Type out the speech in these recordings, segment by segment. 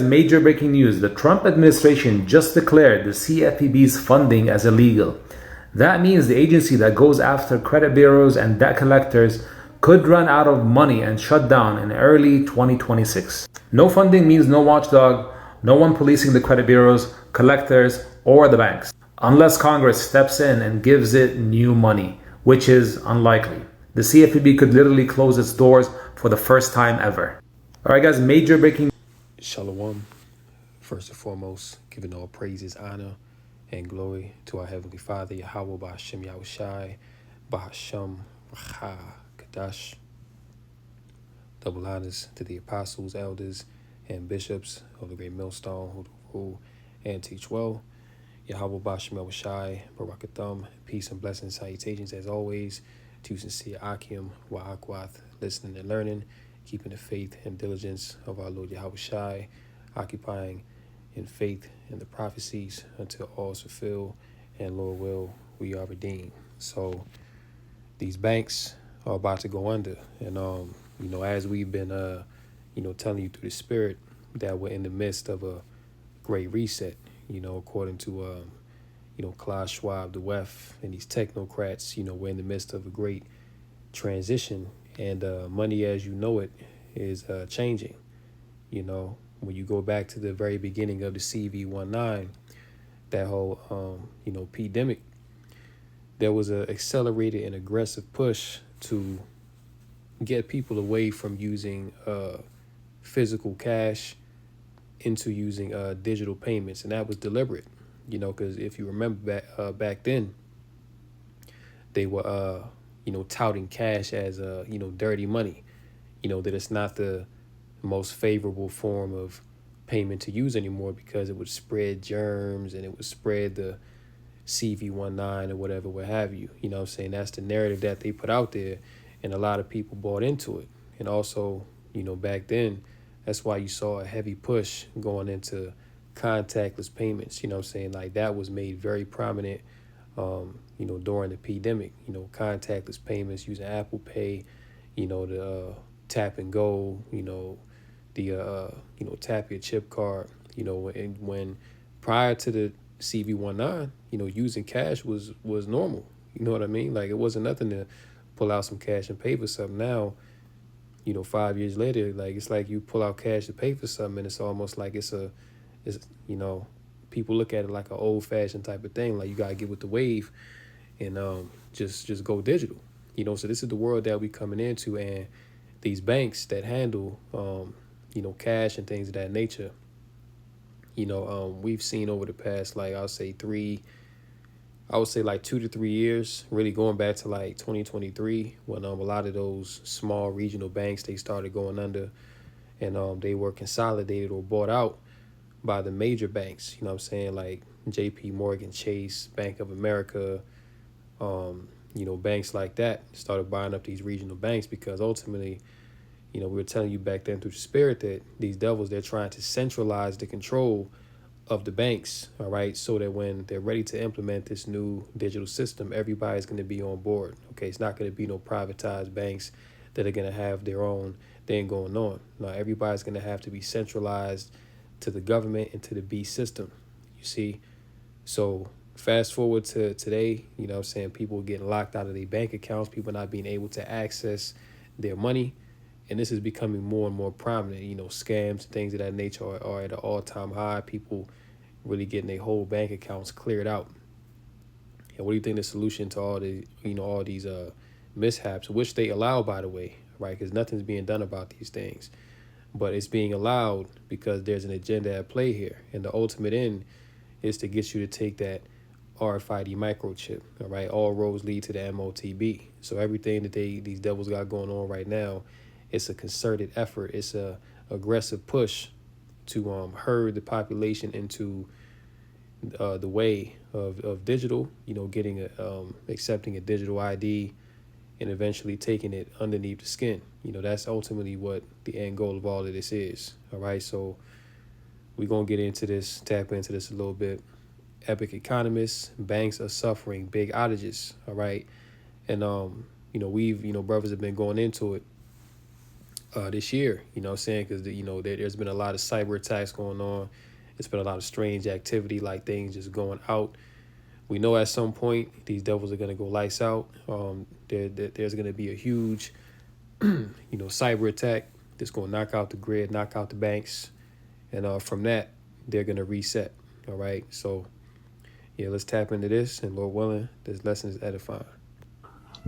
Major breaking news. The Trump administration just declared the CFPB's funding as illegal. That means the agency that goes after credit bureaus and debt collectors could run out of money and shut down in early 2026. No funding means no watchdog, no one policing the credit bureaus, collectors, or the banks. Unless Congress steps in and gives it new money, which is unlikely. The CFPB could literally close its doors for the first time ever. Alright guys, major breaking. Shalom. First and foremost, giving all praises, honor, and glory to our Heavenly Father, Yahweh Ba'ashem Yahushai, Ba'ashem Racha Kadash. Double honors to the apostles, elders, and bishops of the great millstone who rule and teach well. Yahweh Ba'ashem Yahushai, Barakatham, peace and blessings, salutations as always to sincere Akim, Wa'akwath, listening and learning, keeping the faith and diligence of our Lord Yahushai, occupying in faith and the prophecies until all is fulfilled, and Lord will, we are redeemed. So these banks are about to go under. And, as we've been, telling you through the Spirit that we're in the midst of a great reset, according to, Klaus Schwab, the WEF, and these technocrats, we're in the midst of a great transition. And money as you know it is changing. When you go back to the very beginning of the CV19, that whole, pandemic, there was an accelerated and aggressive push to get people away from using physical cash into using digital payments. And that was deliberate, because if you remember back then, they were, touting cash as, dirty money, that it's not the most favorable form of payment to use anymore because it would spread germs and it would spread the CV19 or whatever, what have you. That's the narrative that they put out there, and a lot of people bought into it. And also, back then, that's why you saw a heavy push going into contactless payments. Like that was made very prominent during the pandemic, contactless payments using Apple Pay, the tap and go, the tap your chip card, and when prior to the CV19, using cash was normal. You know what I mean? Like it wasn't nothing to pull out some cash and pay for something. Now, 5 years later, like it's like you pull out cash to pay for something, and it's almost like it's people look at it like an old fashioned type of thing. Like you gotta get with the wave and just go digital. So this is the world that we coming into, and these banks that handle cash and things of that nature. We've seen over the past, like I would say like 2 to 3 years, really going back to like 2023, when a lot of those small regional banks, they started going under, and they were consolidated or bought out by the major banks, like JP Morgan, Chase, Bank of America, banks like that started buying up these regional banks because ultimately, we were telling you back then through the Spirit that these devils, they're trying to centralize the control of the banks, all right, so that when they're ready to implement this new digital system, everybody's going to be on board. Okay, it's not going to be no privatized banks that are going to have their own thing going on. Now, everybody's going to have to be centralized to the government and to the B system, you see. So fast forward to today, people getting locked out of their bank accounts, people not being able to access their money. And this is becoming more and more prominent. Scams and things of that nature are at an all-time high. People really getting their whole bank accounts cleared out. And what do you think the solution to all these mishaps, which they allow, by the way, right? Because nothing's being done about these things. But it's being allowed because there's an agenda at play here. And the ultimate end is to get you to take that RFID microchip, all right? All roads lead to the MOTB. So everything that these devils got going on right now, it's a concerted effort. It's a aggressive push to herd the population into the way of digital, getting accepting a digital ID and eventually taking it underneath the skin. That's ultimately what the end goal of all of this is. All right, so we're going to get into this, tap into this a little bit. Epic economists, banks are suffering big outages. All right, and we've brothers have been going into it this year. You know what I'm saying? Because there's been a lot of cyber attacks going on. It's been a lot of strange activity, like things just going out. We know at some point these devils are gonna go lights out. There's gonna be a huge, cyber attack that's gonna knock out the grid, knock out the banks, and from that they're gonna reset. All right, so yeah, let's tap into this, and Lord willing, this lesson is edifying.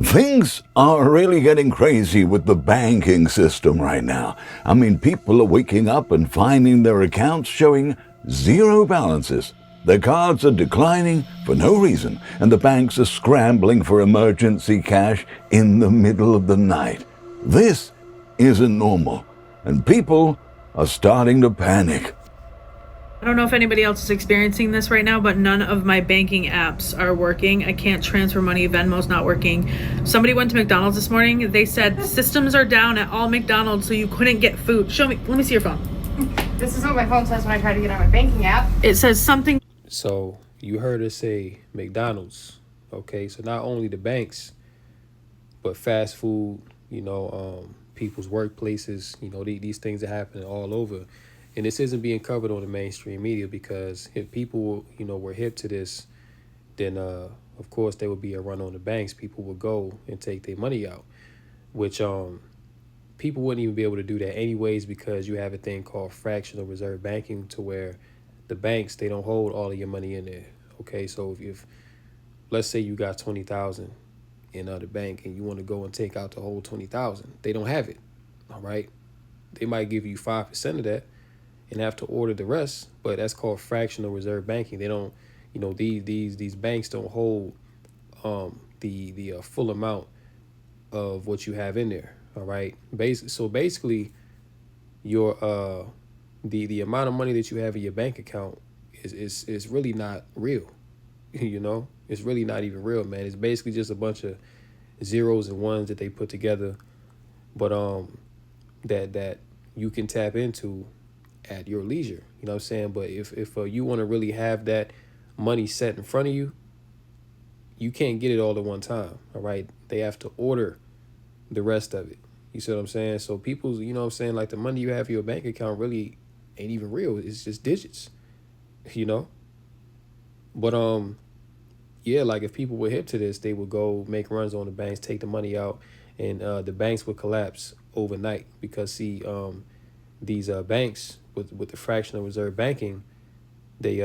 Things are really getting crazy with the banking system right now. I mean, people are waking up and finding their accounts showing zero balances. Their cards are declining for no reason, and the banks are scrambling for emergency cash in the middle of the night. This isn't normal, and people are starting to panic. I don't know if anybody else is experiencing this right now, but none of my banking apps are working. I can't transfer money. Venmo's not working. Somebody went to McDonald's this morning. They said systems are down at all McDonald's, so you couldn't get food. Show me. Let me see your phone. This is what my phone says when I try to get on my banking app. It says something. So you heard us say McDonald's. Okay, so not only the banks, but fast food, people's workplaces, these things are happening all over. And this isn't being covered on the mainstream media, because if people, were hip to this, then, of course, there would be a run on the banks. People would go and take their money out, which people wouldn't even be able to do that anyways, because you have a thing called fractional reserve banking, to where the banks, they don't hold all of your money in there. Okay, so if let's say you got 20,000 in the bank and you want to go and take out the whole 20,000, they don't have it. All right, they might give you 5% of that and have to order the rest, but that's called fractional reserve banking. They don't, these banks don't hold the full amount of what you have in there. All right, so basically, your the amount of money that you have in your bank account is really not real. It's really not even real, man. It's basically just a bunch of zeros and ones that they put together, but that you can tap into at your leisure. You know what I'm saying? But if you want to really have that money set in front of you, you can't get it all at one time. All right, they have to order the rest of it. You see what I'm saying? So people's, like the money you have in your bank account really ain't even real. It's just digits, But yeah, like if people were hip to this, they would go make runs on the banks, take the money out, and the banks would collapse overnight, because see, these banks with the fractional reserve banking, they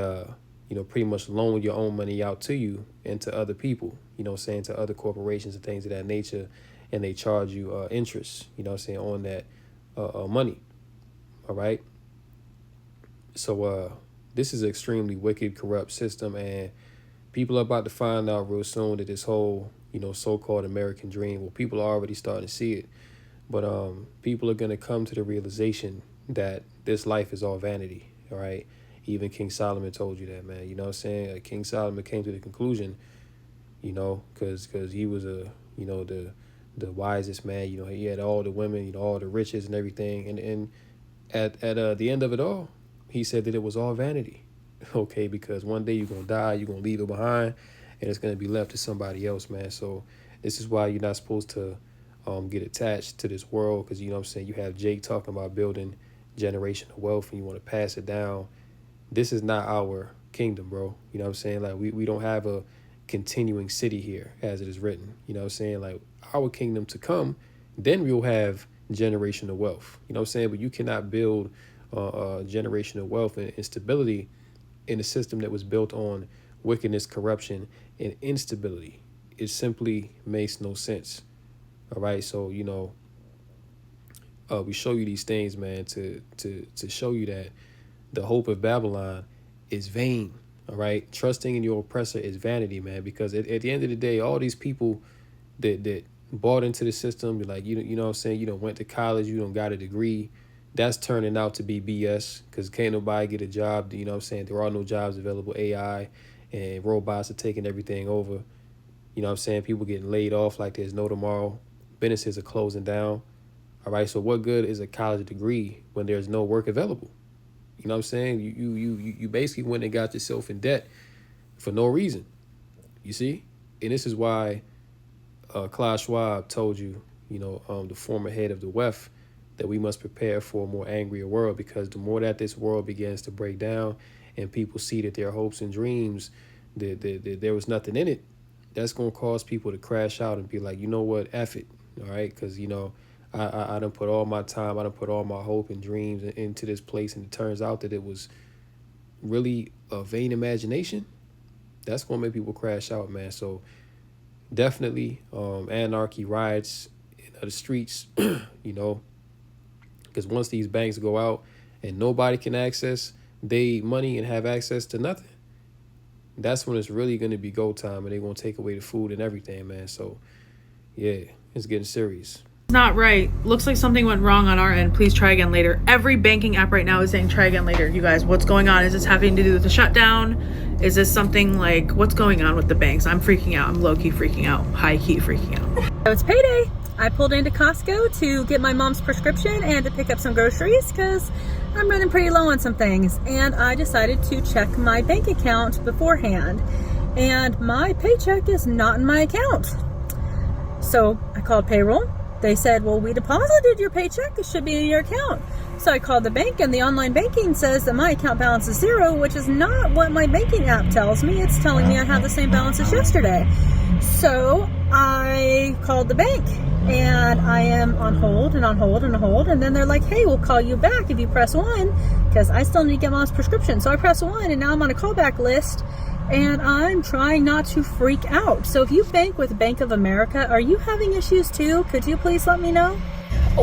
pretty much loan your own money out to you and to other people, to other corporations and things of that nature, and they charge you interest, on that money. All right. So this is an extremely wicked, corrupt system, and people are about to find out real soon that this whole, so-called American dream, well, people are already starting to see it, but people are going to come to the realization that this life is all vanity. All right. Even King Solomon told you that, man. You know what I'm saying? King Solomon came to the conclusion, because he was the wisest man. He had all the women, all the riches and everything. And at the end of it all, he said that it was all vanity. Okay, because one day you're going to die, you're going to leave it behind, and it's going to be left to somebody else, man. So this is why you're not supposed to get attached to this world, because, you have Jake talking about building generational wealth and you want to pass it down. This is not our kingdom, bro. You know what I'm saying? Like we don't have a continuing city here as it is written. You know what I'm saying? Like our kingdom to come, then we'll have generational wealth. You know what I'm saying? But you cannot build generational wealth and stability in a system that was built on wickedness, corruption, and instability. It simply makes no sense. All right. So, we show you these things, man, to show you that the hope of Babylon is vain. All right. Trusting in your oppressor is vanity, man, because at the end of the day, all these people that bought into the system, like, you know what I'm saying? You don't went to college, you don't got a degree. That's turning out to be BS, because can't nobody get a job. You know what I'm saying? There are no jobs available. AI and robots are taking everything over. You know what I'm saying? People getting laid off like there's no tomorrow. Businesses are closing down. All right. So what good is a college degree when there's no work available? You know what I'm saying? You basically went and got yourself in debt for no reason. You see? And this is why Klaus Schwab told you, the former head of the WEF, that we must prepare for a more angrier world, because the more that this world begins to break down and people see that their hopes and dreams, there was nothing in it, that's going to cause people to crash out and be like, you know what, F it, all right? Because, you know, I done put all my time, I done put all my hope and dreams into this place, and it turns out that it was really a vain imagination. That's going to make people crash out, man. So definitely anarchy, riots in the streets, you know, because once these banks go out and nobody can access they money and have access to nothing, that's when it's really going to be go time, and they're going to take away the food and everything, man. So yeah, it's getting serious. Not right. Looks like something went wrong on our end. Please try again later. Every banking app right now is saying try again later. You guys, what's going on? Is this having to do with the shutdown? Is this something like, what's going on with the banks? I'm freaking out. I'm low-key freaking out. High-key freaking out. So it's payday. I pulled into Costco to get my mom's prescription and to pick up some groceries because I'm running pretty low on some things. And I decided to check my bank account beforehand. And my paycheck is not in my account. So I called payroll. They said, well, we deposited your paycheck. It should be in your account. So I called the bank, and the online banking says that my account balance is zero, which is not what my banking app tells me. It's telling me I have the same balance as yesterday. So I called the bank, and I am on hold and on hold and on hold. And then they're like, hey, we'll call you back if you press 1, because I still need to get mom's prescription. So I press 1, and now I'm on a callback list. And I'm trying not to freak out. So if you bank with Bank of America, are you having issues too? Could you please let me know?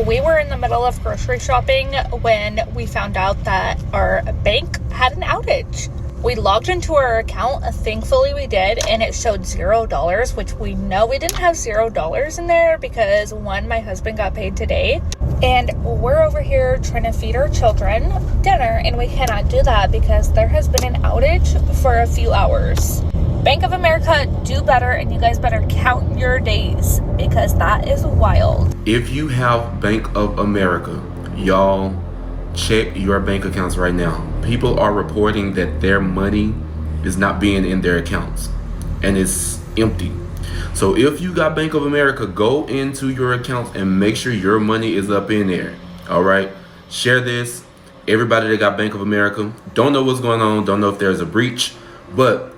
We were in the middle of grocery shopping when we found out that our bank had an outage. We logged into our account, thankfully we did, and it showed $0, which we know we didn't have $0 in there because one, my husband got paid today, and we're over here trying to feed our children dinner, and we cannot do that because there has been an outage for a few hours. Bank of America, do better, and you guys better count your days because that is wild. If you have Bank of America, y'all check your bank accounts right now. People are reporting that their money is not being in their accounts and it's empty. So if you got Bank of America, go into your accounts and make sure your money is up in there. All right, share this. Everybody that got Bank of America, don't know what's going on, don't know if there's a breach, but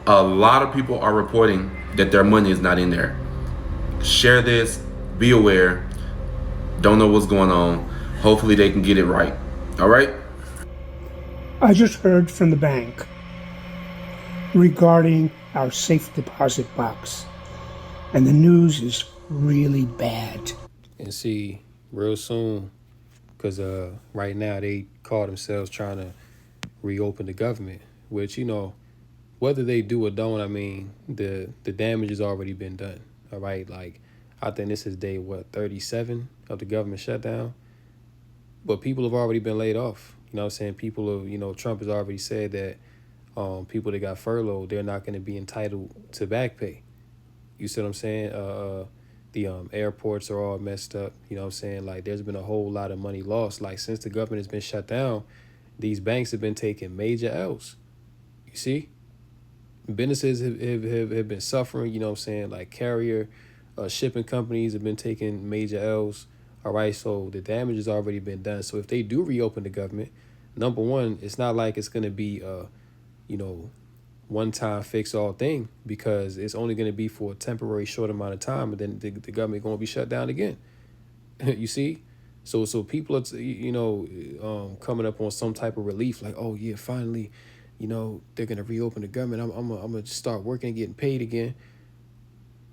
a lot of people are reporting that their money is not in there. Share this, be aware, don't know what's going on. Hopefully they can get it right. All right? I just heard from the bank regarding our safe deposit box, and the news is really bad. And see, real soon, because right now they call themselves trying to reopen the government, which, you know, whether they do or don't, I mean, the damage has already been done. All right? Like, I think this is day, 37 of the government shutdown. But people have already been laid off. You know what I'm saying? People have, you know, Trump has already said that people that got furloughed, they're not going to be entitled to back pay. You see what I'm saying? The airports are all messed up. You know what I'm saying? Like, there's been a whole lot of money lost. Like, since the government has been shut down, these banks have been taking major L's. You see? Businesses have been suffering, you know what I'm saying? Like, carrier, shipping companies have been taking major L's. All right, so the damage has already been done. So if they do reopen the government, number one, it's not like it's going to be a, you know, one-time fix-all thing, because it's only going to be for a temporary short amount of time, and then the government going to be shut down again. You see? So people are, you know, coming up on some type of relief, like, oh, yeah, finally, you know, they're going to reopen the government. I'm going to start working and getting paid again.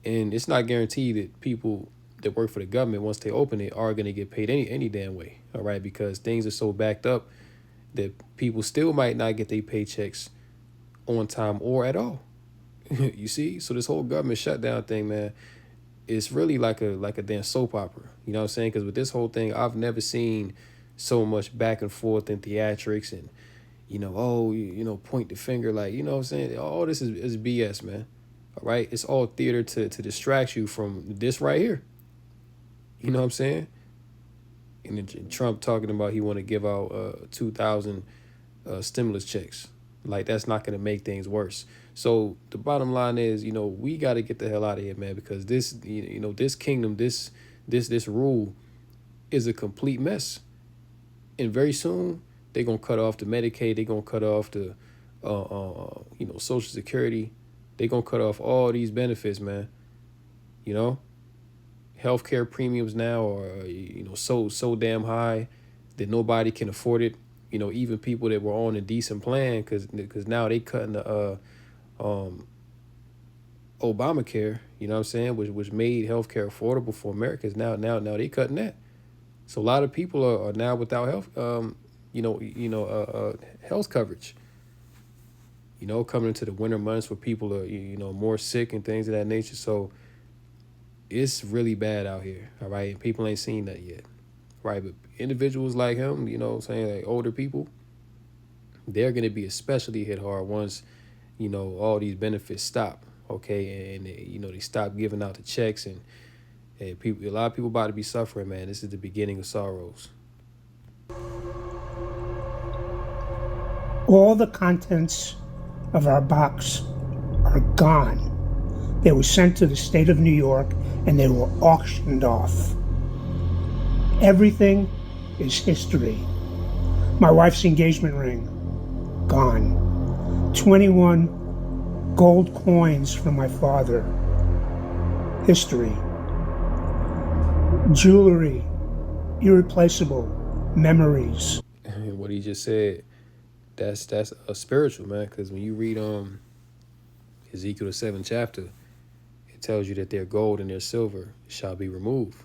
And it's not guaranteed that people that work for the government, once they open it, are going to get paid any damn way. All right, because things are so backed up that people still might not get their paychecks on time or at all. You see? So this whole government shutdown thing, man, it's really like a damn soap opera. You know what I'm saying? Because with this whole thing, I've never seen so much back and forth and theatrics and, you know, oh, you know, point the finger, like, you know what I'm saying? All this is BS, man. All right? It's all theater to distract you from this right here. You know what I'm saying? And then Trump talking about he want to give out 2,000 stimulus checks. Like, that's not going to make things worse. So the bottom line is, you know, we got to get the hell out of here, man, because this, you know, this kingdom, this rule is a complete mess. And very soon, they're going to cut off the Medicaid. They're going to cut off the, Social Security. They're going to cut off all these benefits, man. You know? Healthcare premiums now are, so damn high that nobody can afford it. You know, even people that were on a decent plan, because now they cutting the Obamacare, you know what I'm saying, which made healthcare affordable for Americans. Now they cutting that. So a lot of people are now without health, health coverage. You know, coming into the winter months where people are, more sick and things of that nature. So it's really bad out here, all right? And people ain't seen that yet, right? But individuals like him, like older people, they're going to be especially hit hard once, all these benefits stop, okay? And, they stop giving out the checks and people, a lot of people about to be suffering, man. This is the beginning of sorrows. All the contents of our box are gone. They were sent to the state of New York and they were auctioned off. Everything is history. My wife's engagement ring, gone. 21 gold coins from my father, history. Jewelry, irreplaceable memories. What he just said, that's a spiritual, man, because when you read Ezekiel the 7th chapter, it tells you that their gold and their silver shall be removed.